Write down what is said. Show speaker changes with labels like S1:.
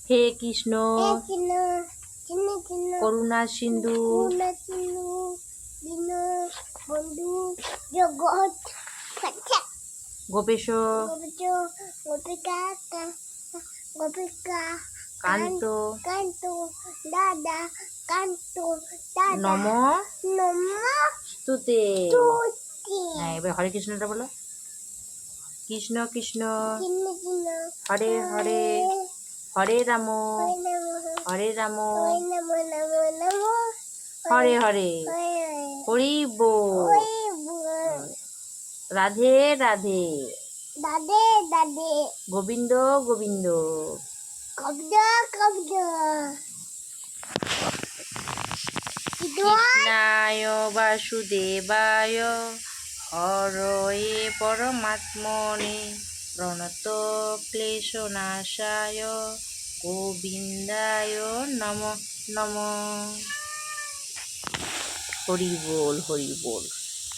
S1: হে কৃষ্ণ করুণা সিন্ধু
S2: বন্ধু জগৎ
S1: গোপেশ
S2: গোপিকা গোপিকা
S1: কান্ত
S2: কান্ত দাদা কান্ত দাদা
S1: নম
S2: নম
S1: স্তুতে।
S2: তুতি
S1: হ্যাঁ, এবার হরে কৃষ্ণটা বলো। কৃষ্ণ কৃষ্ণ
S2: চিন্ন চিন্ন
S1: হরে হরে হরে রাম হরে রাম
S2: নম নম নম
S1: হরে হরে হরি বল। রাধে রাধে
S2: দাদে দাদে
S1: গোবিন্দ গোবিন্দ
S2: কব্দ কব্দ
S1: কৃষ্ণায় বাসুদেবায় হরয়ে পরমাত্মনে প্রণত ক্লেশনাশায় গোবিন্দায় নম নম। হরি বল হরি বল।